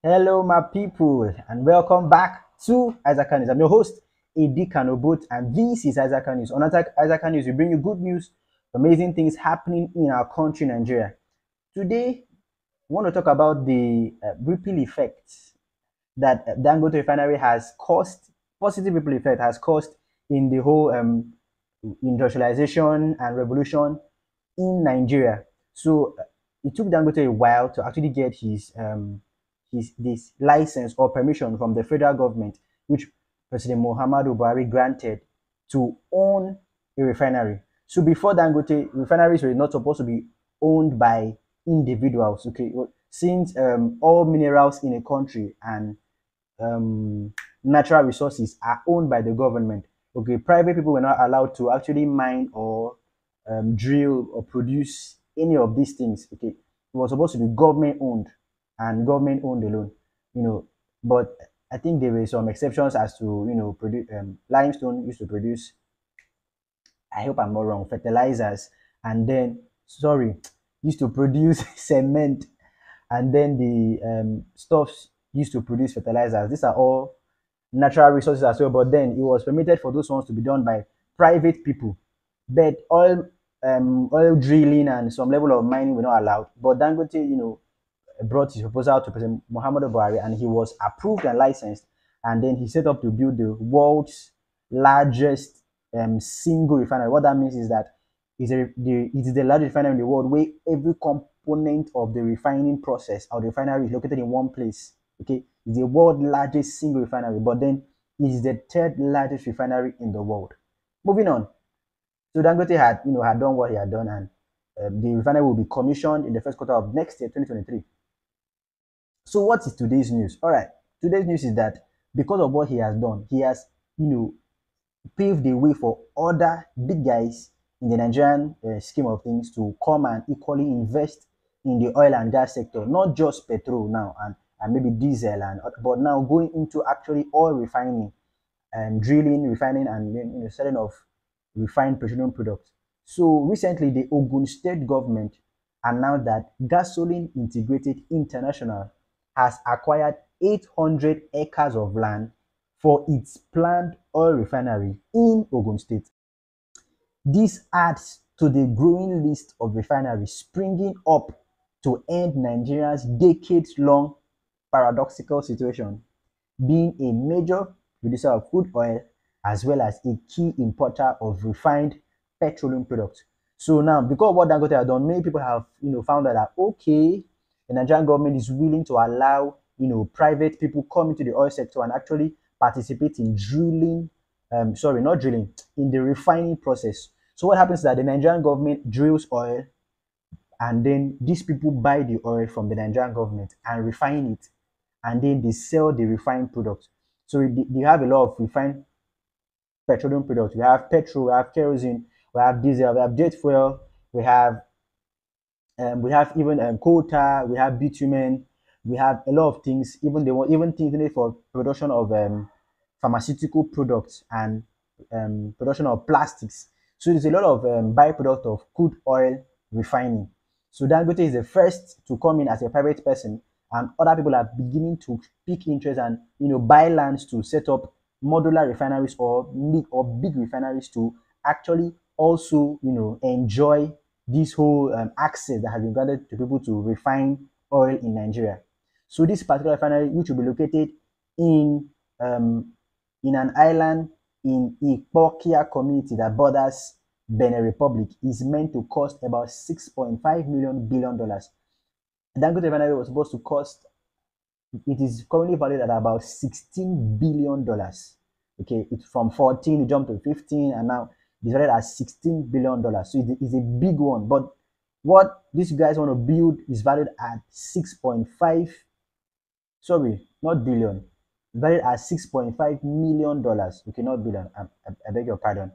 Hello, my people, and welcome back to Isaac News. I'm your host, Edi Kanobot, and this is Isaac News. On Isaac News, we bring you good news, amazing things happening in our country, Nigeria. Today, we want to talk about the ripple effects that Dangote Refinery has caused, positive ripple effect has caused in the whole industrialization and revolution in Nigeria. So it took Dangote a while to actually get his this license or permission from the federal government, which President Muhammadu Buhari granted to own a refinery. So before Dangote, refineries were not supposed to be owned by individuals. Okay, well, since all minerals in a country and natural resources are owned by the government. Okay, private people were not allowed to actually mine or drill or produce any of these things. Okay, it was supposed to be government owned and government owned alone. You know, but I think there were some exceptions as to produce limestone used to produce. I hope I'm not wrong. Fertilizers and then sorry used to produce cement and then the stuffs used to produce fertilizers. These are all natural resources as well, but then it was permitted for those ones to be done by private people. But oil drilling and some level of mining were not allowed. But Dangote, brought his proposal to President Muhammadu Buhari, and he was approved and licensed. And then he set up to build the world's largest single refinery. What that means is that it is the largest refinery in the world where every component of the refining process or the refinery is located in one place. Okay, it's the world's largest single refinery, but then it is the third largest refinery in the world. Moving on, so Dangote had done what he had done, and the refinery will be commissioned in the first quarter of next year, 2023. So what is today's news? All right, today's news is that because of what he has done, he has you know paved the way for other big guys in the Nigerian scheme of things to come and equally invest in the oil and gas sector, not just petrol now and maybe diesel but now going into actually oil refining and drilling, refining, and selling of refined petroleum products. So recently, the Ogun State government announced that Gasoline Integrated International has acquired 800 acres of land for its planned oil refinery in Ogun State. This adds to the growing list of refineries springing up to end Nigeria's decades-long paradoxical situation, being a major producer of crude oil as well as a key importer of refined petroleum products. So now, because of what Dangote has done, many people have found out that okay, the Nigerian government is willing to allow private people come into the oil sector and actually participate in drilling. Sorry, not drilling, in the refining process. So what happens is that the Nigerian government drills oil, and then these people buy the oil from the Nigerian government and refine it, and then they sell the refined product. So they have a lot of refined petroleum products. We have petrol, we have kerosene, we have diesel, we have jet fuel, we have even coal tar, we have bitumen, we have a lot of things. Even they want even things needed for production of pharmaceutical products and production of plastics. So there's a lot of byproduct of crude oil refining. So Dangote is the first to come in as a private person, and other people are beginning to pick interest and buy lands to set up modular refineries or big refineries to actually also enjoy this whole access that has been granted to people to refine oil in Nigeria. So this particular refinery, which will be located in um, in an island in Ipokia community that borders Benin Republic, is meant to cost about 6.5 million billion dollars. Dangote refinery was supposed to cost, it is currently valued at about 16 billion dollars. Okay, it's from 14, it jumped to 15, and now it's valued at 16 billion dollars. So it's a big one. But what these guys want to build is valued at 6.5, sorry, not billion, valued at 6.5 million dollars. Okay, not billion. I beg your pardon.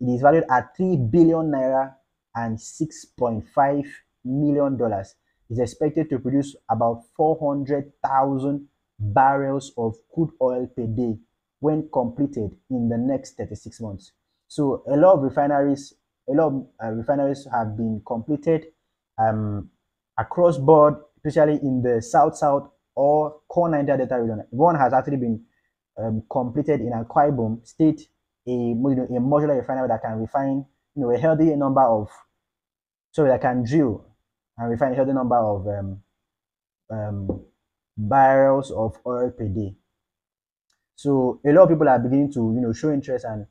It is valued at 3 billion naira and 6.5 million dollars. Is expected to produce about 400,000 barrels of crude oil per day when completed in the next 36 months. So a lot of refineries have been completed um, across board, especially in the south or core Niger Delta region. One has actually been completed in Akwa Ibom State, a modular refinery that can refine a healthy number of, sorry, that can drill and refine a healthy number of um, barrels of oil per day. So a lot of people are beginning to show interest and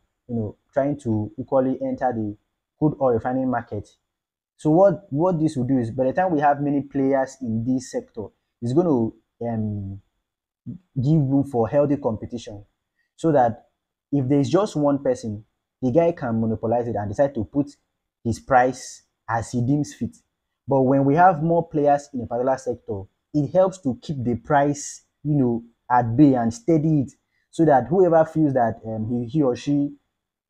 trying to equally enter the crude oil refining market. So what this will do is by the time we have many players in this sector, it's going to give room for healthy competition, so that if there's just one person, the guy can monopolize it and decide to put his price as he deems fit. But when we have more players in a particular sector, it helps to keep the price, at bay and steady it, so that whoever feels that he or she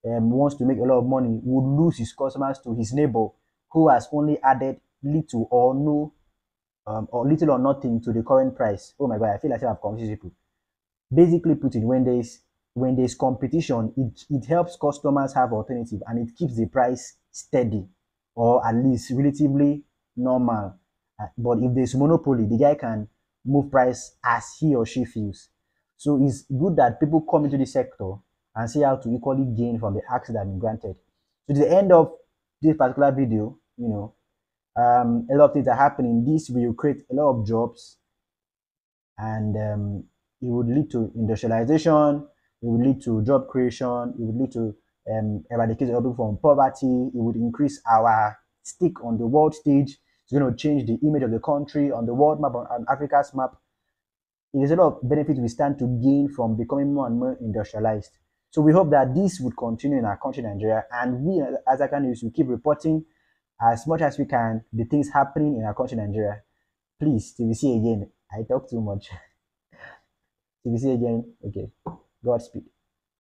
wants to make a lot of money would lose his customers to his neighbor who has only added little or no or little or nothing to the current price. Oh my god, I feel like I've confused people. Basically put it, when there's competition, it helps customers have alternative and it keeps the price steady or at least relatively normal. But if there's monopoly, the guy can move price as he or she feels. So it's good that people come into the sector and see how to equally gain from the access that have been granted. So to the end of this particular video, a lot of things are happening. This will create a lot of jobs, and it would lead to industrialization, it would lead to job creation, it would lead to eradicate people from poverty, it would increase our stick on the world stage. It's going to change the image of the country on the world map, on Africa's map. It is a lot of benefits we stand to gain from becoming more and more industrialized. So we hope that this would continue in our country, Nigeria, and we as African news will keep reporting as much as we can the things happening in our country, Nigeria. Please, till we see again. I talk too much. Till we see again. Okay. Godspeed.